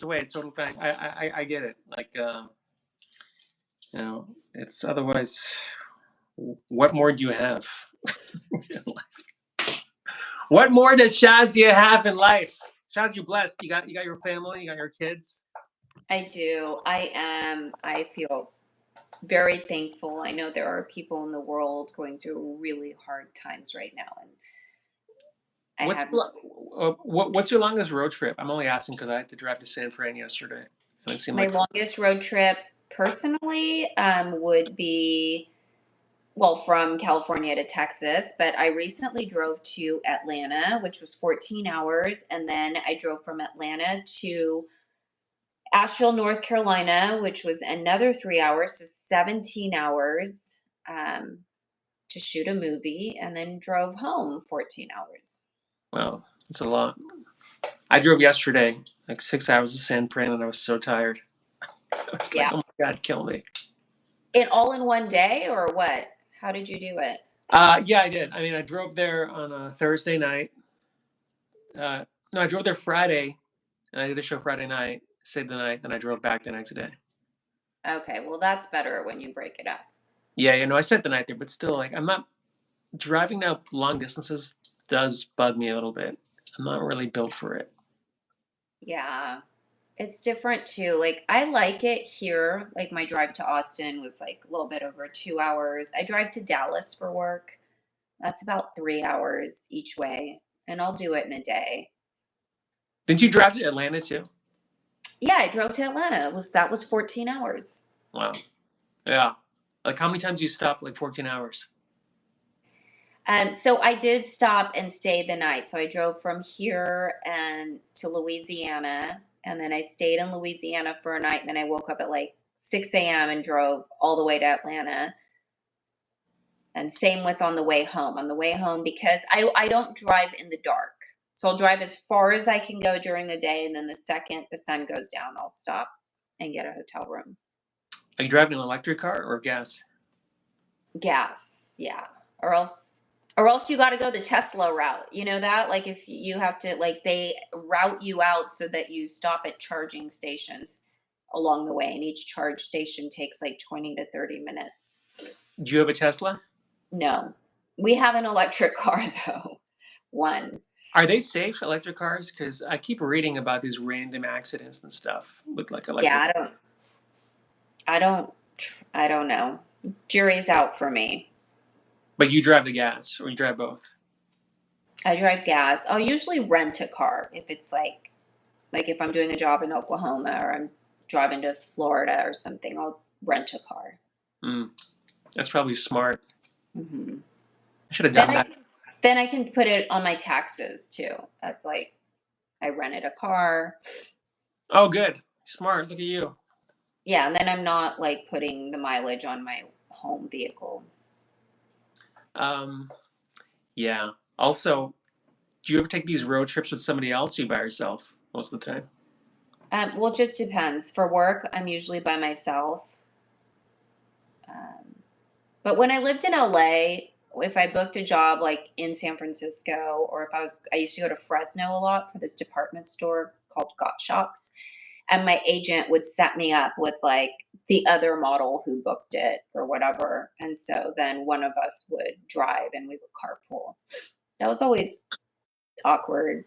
away. It's totally fine. I get it. Like, it's otherwise. What more do you have in life? What more does Shazia have in life? Shaz, you're blessed. You got your family. You got your kids. I do. I feel very thankful. I know there are people in the world going through really hard times right now, and What's your longest road trip? I'm only asking because I had to drive to San Fran yesterday, and it seemed my like longest road trip personally would be, well, from California to Texas, but I recently drove to Atlanta, which was 14 hours, and then I drove from Atlanta to Asheville, North Carolina, which was another 3 hours, so 17 hours to shoot a movie, and then drove home 14 hours. Wow, it's a lot. I drove yesterday, like 6 hours to San Fran, and I was so tired. I was like, oh my God, kill me. It all in one day, or what? How did you do it? Yeah, I did. I mean, I drove there on a Thursday night. No, I drove there Friday, and I did a show Friday night, stayed the night, then I drove back the next day. Okay, well, that's better when you break it up. Yeah, I spent the night there, but still, like, I'm not driving now long distances does bug me a little bit. I'm not really built for it. Yeah, it's different too. Like, I like it here. Like, my drive to Austin was like a little bit over 2 hours. I drive to Dallas for work. That's about 3 hours each way, and I'll do it in a day. Didn't you drive to Atlanta too? Yeah, I drove to Atlanta. That was 14 hours. Wow. Yeah. Like, how many times do you stop? Like 14 hours. So I did stop and stay the night. So I drove from here and to Louisiana, and then I stayed in Louisiana for a night. And then I woke up at like 6 a.m. and drove all the way to Atlanta. And same with on the way home. On the way home, because I don't drive in the dark. So I'll drive as far as I can go during the day. And then the second the sun goes down, I'll stop and get a hotel room. Are you driving an electric car or gas? Gas, yeah. Or else you got to go the Tesla route. You know that? Like, if you have to, like, they route you out so that you stop at charging stations along the way, and each charge station takes like 20 to 30 minutes. Do you have a Tesla? No. We have an electric car though. One. Are they safe, electric cars? Because I keep reading about these random accidents and stuff with like electric. Yeah, I don't know. Jury's out for me. But you drive the gas, or you drive both? I drive gas. I'll usually rent a car if it's like if I'm doing a job in Oklahoma or I'm driving to Florida or something, I'll rent a car. That's probably smart. Mm-hmm. I should have done that. Then I can put it on my taxes too. As like, I rented a car. Oh, good. Smart. Look at you. Yeah, and then I'm not like putting the mileage on my home vehicle. Yeah. Also, do you ever take these road trips with somebody else, or you by yourself most of the time? Well, it just depends. For work, I'm usually by myself. But when I lived in LA, if I booked a job like in San Francisco, or if I used to go to Fresno a lot for this department store called Got Shops, and my agent would set me up with like the other model who booked it or whatever. And so then one of us would drive and we would carpool. That was always awkward,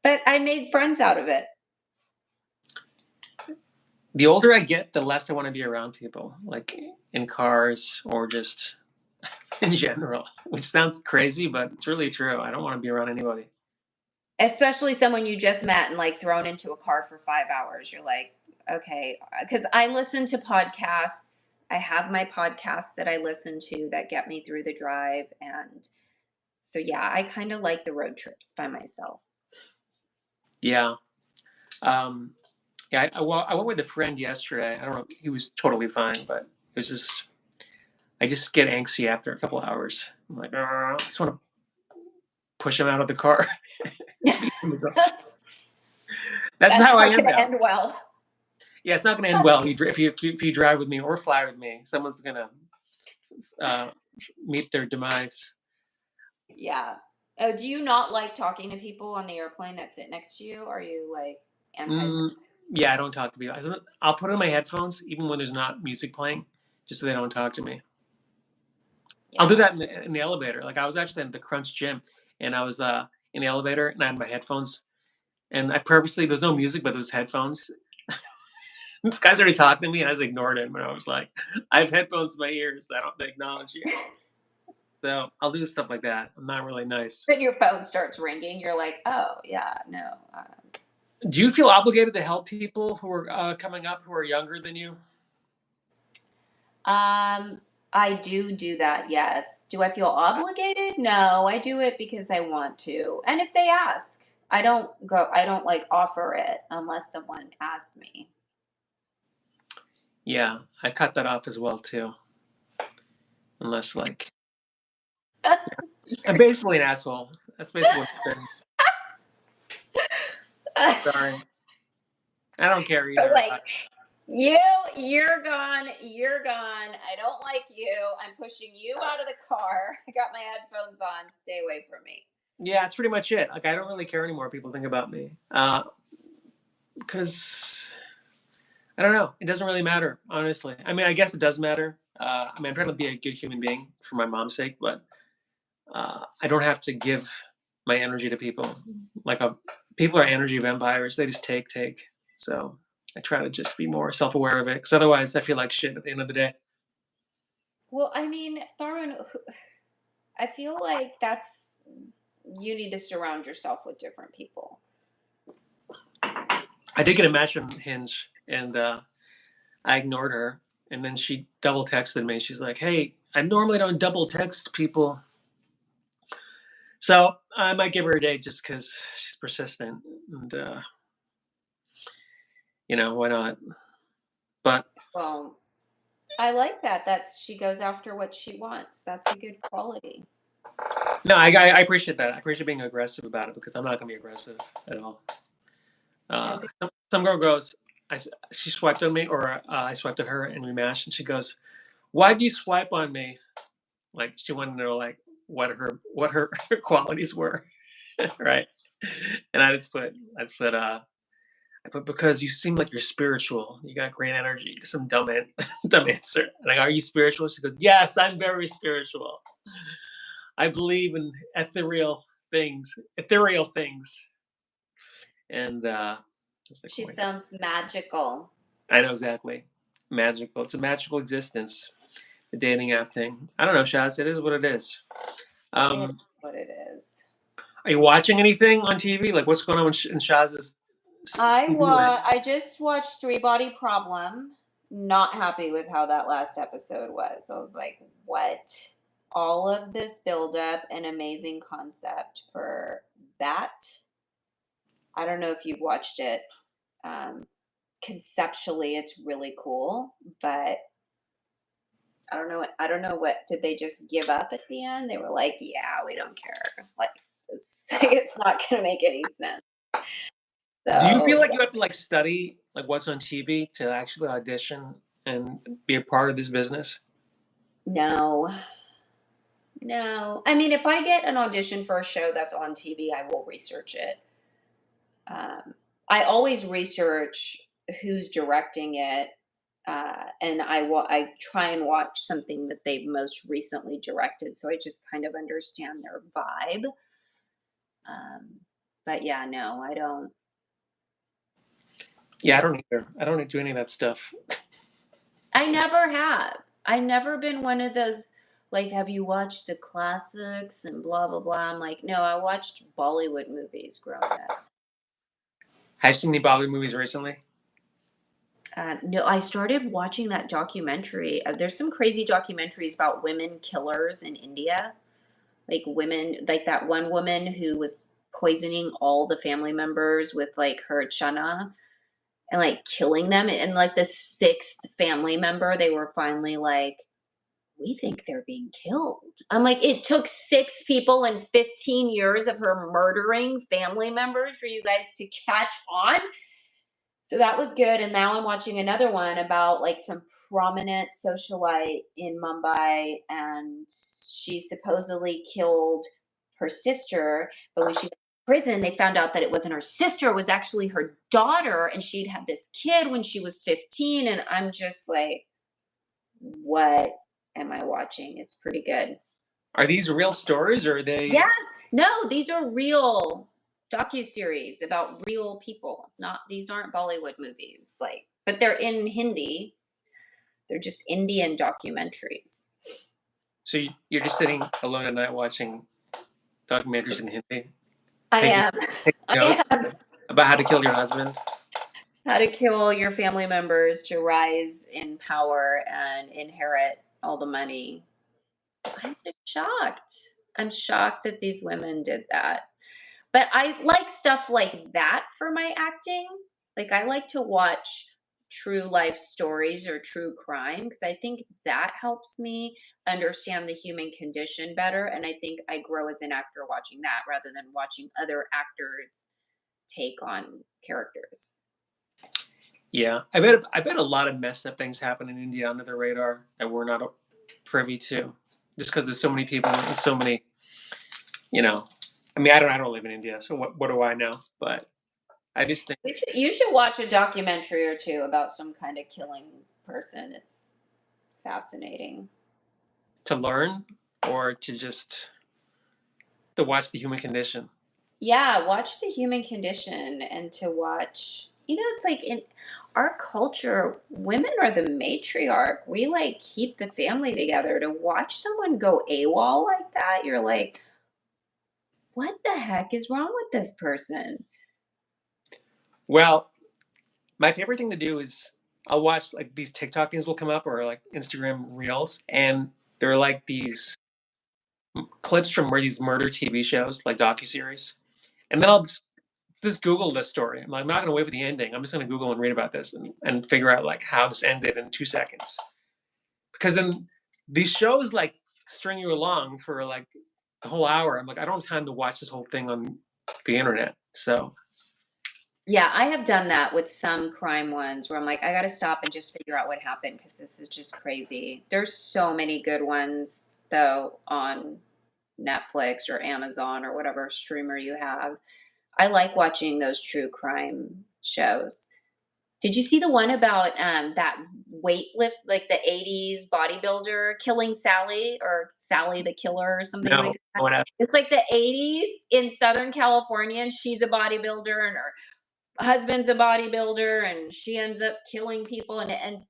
but I made friends out of it. The older I get, the less I want to be around people, like in cars or just in general, which sounds crazy, but it's really true. I don't want to be around anybody. Especially someone you just met and like thrown into a car for 5 hours. You're like, okay, because I listen to podcasts. I have my podcasts that I listen to that get me through the drive. And so, yeah, I kind of like the road trips by myself. Yeah. Yeah, I went with a friend yesterday. I don't know. He was totally fine, but it was just, I just get angsty after a couple of hours. I'm like, I just want to push him out of the car. That's how I am now. End well. Yeah, it's not going to end well if you drive with me or fly with me. Someone's going to meet their demise. Yeah. Do you not like talking to people on the airplane that sit next to you? Are you like anti? Yeah, I don't talk to people. I'll put on my headphones even when there's not music playing, just so they don't talk to me. Yeah. I'll do that in the elevator. Like I was actually at the Crunch gym, and I was in the elevator, and I had my headphones, and I purposely there's no music, but there's headphones. This guy's already talking to me, and I just ignored him, and I was like, I have headphones in my ears, so I don't acknowledge you. So I'll do stuff like that. I'm not really nice. Then your phone starts ringing. You're like, oh yeah, no. Do you feel obligated to help people who are coming up who are younger than you? I do that. Yes. Do I feel obligated? No, I do it because I want to. And if they ask, I don't go. I don't like offer it unless someone asks me. Yeah, I cut that off as well too. Unless like I'm basically an asshole. That's basically what I'm saying. Sorry. I don't care either. Like you're gone. You're gone. I don't like you. I'm pushing you out of the car. I got my headphones on. Stay away from me. Yeah, that's pretty much it. Like I don't really care anymore what people think about me. Because I don't know. It doesn't really matter, honestly. I mean, I guess it does matter. I mean, I'm trying to be a good human being for my mom's sake, but I don't have to give my energy to people. Like people are energy vampires. They just take. So I try to just be more self-aware of it, because otherwise I feel like shit at the end of the day. Well, I mean, Tarun, I feel like you need to surround yourself with different people. I did get a match on Hinge, and I ignored her, and then she double texted me. She's like, "Hey, I normally don't double text people, so I might give her a date just because she's persistent, and why not?" But Well, I like that. She goes after what she wants. That's a good quality. no, I appreciate that. I appreciate being aggressive about it, because I'm not gonna be aggressive at all. Some girl goes, she swiped on me, or I swiped at her, and we matched, and she goes, "Why do you swipe on me?" Like she wanted to know like what her qualities were, right? And I put because you seem like you're spiritual. You got great energy. Some dumb answer. And I go, "Are you spiritual?" She goes, "Yes, I'm very spiritual. I believe in ethereal things." And just like, She oh my God. sounds magical. I know exactly. Magical. It's a magical existence. The dating app thing. I don't know, Shaz. It is what it is. It is what it is. Are you watching anything on TV? Like, what's going on in Shaz's TV land? I just watched ThreeBody Problem. Not happy with how that last episode was. I was like, what? All of this buildup and amazing concept for that. I don't know if you've watched it. Conceptually, it's really cool, but I don't know. I don't know what did they just give up at the end? They were like, "Yeah, we don't care. Like, it's not going to make any sense." Do you feel So like you have to like study like what's on TV to actually audition and be a part of this business? no, no. I mean, if I get an audition for a show that's on TV, I will research it. I always research who's directing it, and I try and watch something that they've most recently directed, so I just kind of understand their vibe. But yeah, no, I don't. Yeah, I don't either. I don't do any of that stuff. I never have. I never been one of those like, have you watched the classics and blah blah blah. I'm like, no, I watched Bollywood movies growing up. Have you seen any Bollywood movies recently? No, I started watching that documentary. There's some crazy documentaries about women killers in India. Like women, like that one woman who was poisoning all the family members with like her chana and like killing them. And like the sixth family member, they were finally like, we think they're being killed. I'm like, it took 6 people and 15 years of her murdering family members for you guys to catch on. So that was good. And now I'm watching another one about like some prominent socialite in Mumbai, and she supposedly killed her sister, but when she prison, they found out that it wasn't her sister, it was actually her daughter, and she'd had this kid when she was 15. And I'm just like, what am I watching? It's pretty good. Are these real stories, or are they? Yes. No, these are real docuseries about real people. These aren't Bollywood movies. Like, but they're in Hindi. They're just Indian documentaries. So you're just sitting alone at night watching documentaries in Hindi? I am. Taking I notes am. about how to kill your husband? How to kill your family members to rise in power and inherit all the money. I'm just shocked. I'm shocked that these women did that. But I like stuff like that for my acting. Like, I like to watch true life stories or true crime because I think that helps me understand the human condition better. And I think I grow as an actor watching that rather than watching other actors take on characters. Yeah, I bet a lot of messed up things happen in India under the radar that we're not privy to, just because there's so many people and so many, you know. I mean, I don't live in India, so what do I know? But I just think You should watch a documentary or two about some kind of killing person. It's fascinating. to learn or to just to watch the human condition. Yeah, watch the human condition and to watch, it's like in our culture, women are the matriarch. We like keep the family together. To watch someone go AWOL like that, you're like, what the heck is wrong with this person? Well, my favorite thing to do is I'll watch like these TikTok things will come up or like Instagram reels, and they're like these clips from where these murder TV shows, like docuseries, and then I'll just Google this story. I'm like, I'm not going to wait for the ending. I'm just going to Google and read about this and figure out like how this ended in 2 seconds. Because then these shows like string you along for like the whole hour. I'm like, I don't have time to watch this whole thing on the internet. So Yeah, I have done that with some crime ones where I'm like, I got to stop and just figure out what happened because this is just crazy. There's so many good ones, though, on Netflix or Amazon or whatever streamer you have. I like watching those true crime shows. Did you see the one about that weightlift, like the 80s bodybuilder killing Sally or Sally the Killer or something no, like that? no one has. It's like the 80s in Southern California, and she's a bodybuilder, and her husband's a bodybuilder, and she ends up killing people. And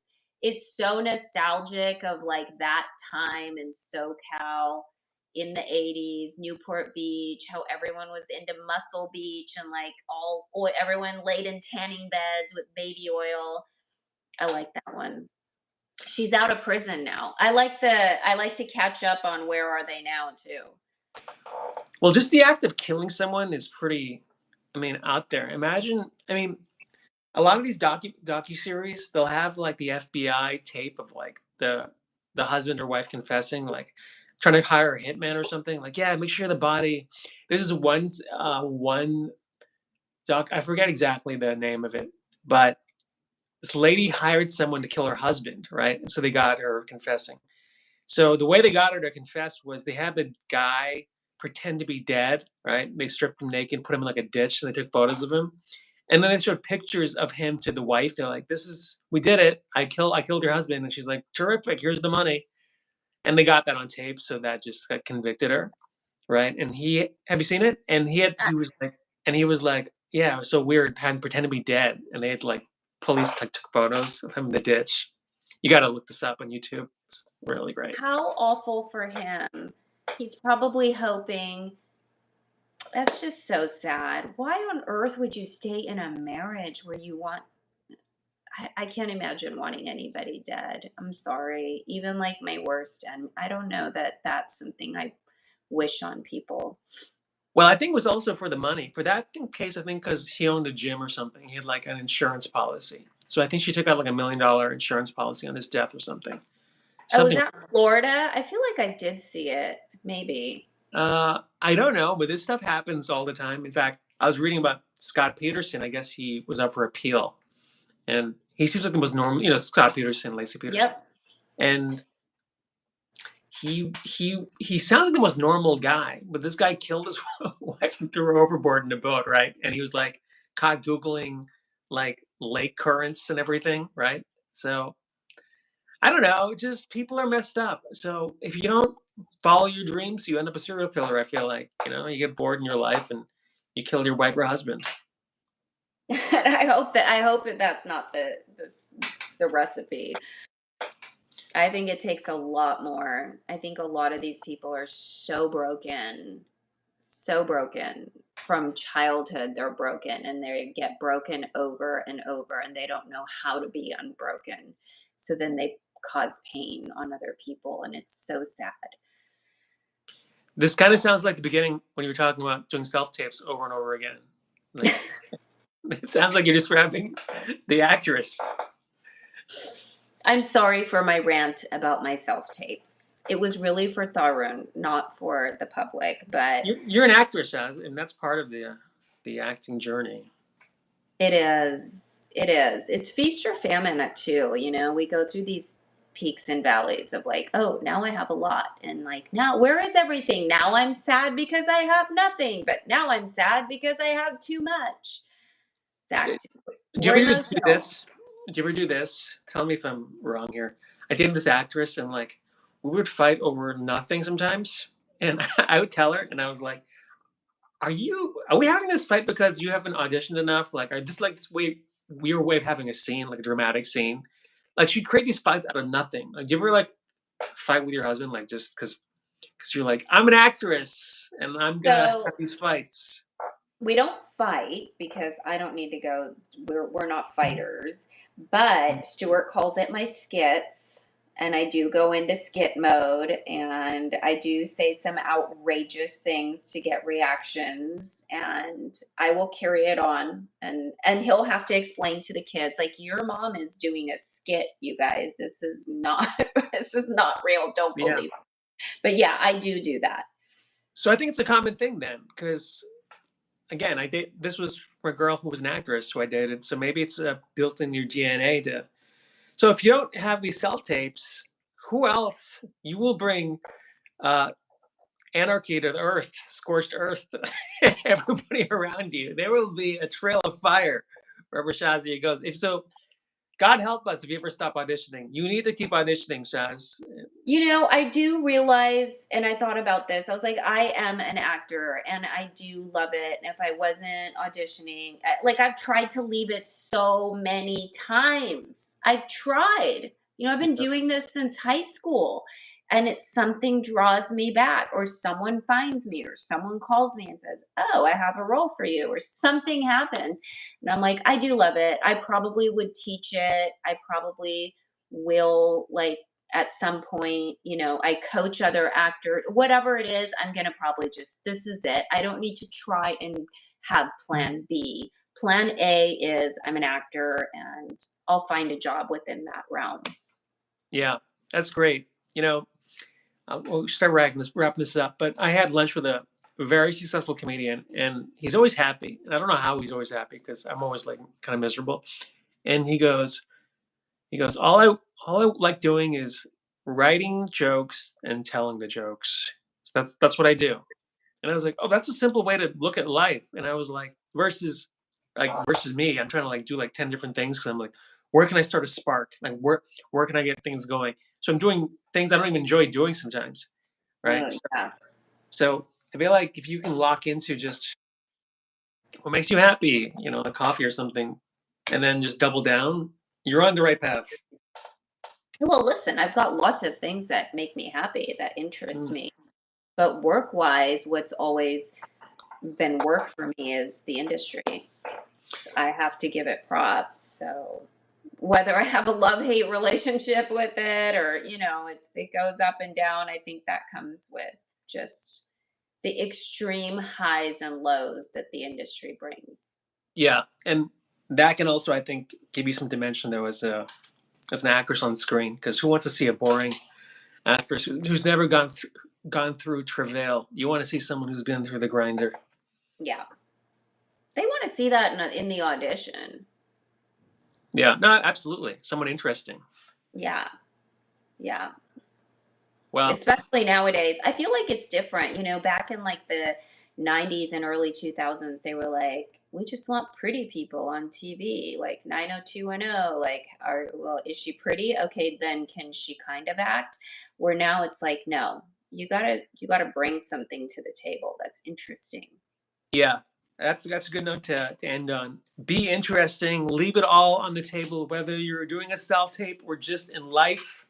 it's so nostalgic of like that time in SoCal in the 80s, Newport Beach, how everyone was into Muscle Beach and like everyone laid in tanning beds with baby oil. I like that one. She's out of prison now. I like to catch up on Where Are They Now too. Well, just the act of killing someone is pretty, I mean, out there. Imagine, I mean, a lot of these docu-series, they'll have like the FBI tape of like the husband or wife confessing, like trying to hire a hitman or something. Like, yeah, make sure the body. This is one doc. I forget exactly the name of it, but this lady hired someone to kill her husband, right? And so they got her confessing. So the way they got her to confess was they had the guy pretend to be dead, right? They stripped him naked, put him in like a ditch, and they took photos of him. And then they showed pictures of him to the wife. They're like, we did it. I killed your husband. And she's like, terrific, here's the money. And they got that on tape, so that just got convicted her, right? And have you seen it? And he was like, yeah, it was so weird, had pretend to be dead. And they had like police took photos of him in the ditch. You got to look this up on YouTube. It's really great. How awful for him. He's probably hoping. That's just so sad. Why on earth would you stay in a marriage where you want? I can't imagine wanting anybody dead. I'm sorry. Even like my worst, and I don't know that that's something I wish on people. Well, I think it was also for the money. For that case, I think because he owned a gym or something, he had like an insurance policy. So I think she took out like $1 million insurance policy on his death or something. Oh, was Something. that Florida? I feel like I did see it. Maybe. I don't know, but this stuff happens all the time. In fact, I was reading about Scott Peterson. I guess he was up for appeal, and he seems like the most normal. Scott Peterson, Lacey Peterson, Yep. and he sounds like the most normal guy, but this guy killed his wife and threw her overboard in a boat, right? And he was like caught Googling like lake currents and everything, right? So I don't know, just people are messed up. So if you don't follow your dreams, you end up a serial killer. I feel like, you get bored in your life and you kill your wife or husband. And I hope that that's not the recipe. I think it takes a lot more. I think a lot of these people are so broken from childhood. They're broken and they get broken over and over and they don't know how to be unbroken. So then they cause pain on other people and it's so sad. This kind of sounds like the beginning when you were talking about doing self-tapes over and over again. Like, it sounds like you're describing the actress. I'm sorry for my rant about my self-tapes. It was really for Tarun, not for the public, but you're an actress, Shaz, and that's part of the acting journey. it is. It is. It's feast or famine too. We go through these peaks and valleys of like, oh, now I have a lot. And like, now where is everything? Now I'm sad because I have nothing. But now I'm sad because I have too much. It's acting. Do you ever do this? Did you ever do this? Tell me if I'm wrong here. I dated this actress and like we would fight over nothing sometimes. And I would tell her and I was like, are we having this fight because you haven't auditioned enough? Like, are this like this weird way of having a scene, like a dramatic scene? Like, she'd create these fights out of nothing. Like, do you ever like fight with your husband, like just because you're like, I'm an actress and I'm gonna have these fights? We don't fight because I don't need to go. We're not fighters, but Stuart calls it my skits, and I do go into skit mode, and I do say some outrageous things to get reactions, and I will carry it on, and he'll have to explain to the kids like, your mom is doing a skit, you guys. This is not this is not real. Don't believe it. But yeah, I do that. So I think it's a common thing then, because again, this was for a girl who was an actress who I dated. So maybe it's built in your DNA to. So if you don't have these self-tapes, who else? You will bring anarchy to the earth, scorched earth, everybody around you. There will be a trail of fire wherever Shazia goes. If so, God help us if you ever stop auditioning. You need to keep auditioning, Shaz. I do realize, and I thought about this. I was like, I am an actor and I do love it. And if I wasn't auditioning, like I've tried to leave it so many times. I've tried. I've been doing this since high school and it's something draws me back or someone finds me or someone calls me and says, oh, I have a role for you or something happens. And I'm like, I do love it. I probably would teach it. I probably will like, at some point, I coach other actors, whatever it is, I'm going to probably this is it. I don't need to try and have plan B. Plan A is I'm an actor and I'll find a job within that realm. Yeah, that's great. We'll start wrapping this up, but I had lunch with a very successful comedian and he's always happy. And I don't know how he's always happy because I'm always like kind of miserable. And he goes, all I like doing is writing jokes and telling the jokes. So that's what I do. And I was like, oh, that's a simple way to look at life. And I was like, versus me, I'm trying to like do like 10 different things because I'm like, where can I start a spark? Like where can I get things going? So I'm doing things I don't even enjoy doing sometimes. Right. Yeah. So I feel like if you can lock into just what makes you happy, a coffee or something, and then just double down, you're on the right path. Well, listen, I've got lots of things that make me happy, that interest me. But work-wise, what's always been work for me is the industry. I have to give it props. So whether I have a love-hate relationship with it or, it goes up and down, I think that comes with just the extreme highs and lows that the industry brings. Yeah. And that can also, I think, give you some dimension though as an actress on screen, because who wants to see a boring actress who's never gone through travail? You want to see someone who's been through the grinder. Yeah. They want to see that in the audition. Yeah, no, absolutely. Someone interesting. Yeah. Yeah. Well, Especially nowadays. I feel like it's different. You know, back in like the 90s and early 2000s, they were like, we just want pretty people on TV, like 90210. Like, well, is she pretty? Okay, then can she kind of act? Where now it's like, no, you gotta bring something to the table that's interesting. yeah, that's a good note to end on. Be interesting. Leave it all on the table, whether you're doing a self tape or just in life.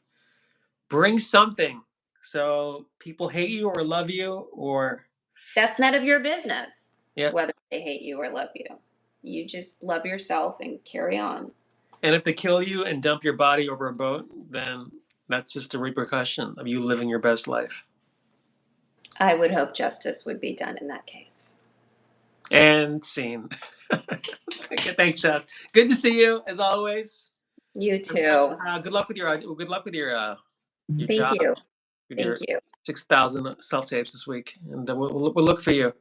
Bring something so people hate you or love you or That's none of your business yeah. whether they hate you or love you. You just love yourself and carry on. And if they kill you and dump your body over a boat, then that's just a repercussion of you living your best life. I would hope justice would be done in that case. And scene. Okay, thanks, Chef. Good to see you as always. You too. Good luck with your Thank job, you. with your Thank you. 6,000 self tapes this week, and we'll look for you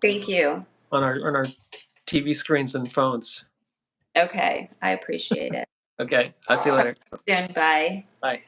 Thank you. on our TV screens and phones. Okay. I appreciate it. Okay, I'll see you later. Soon. Bye. Bye.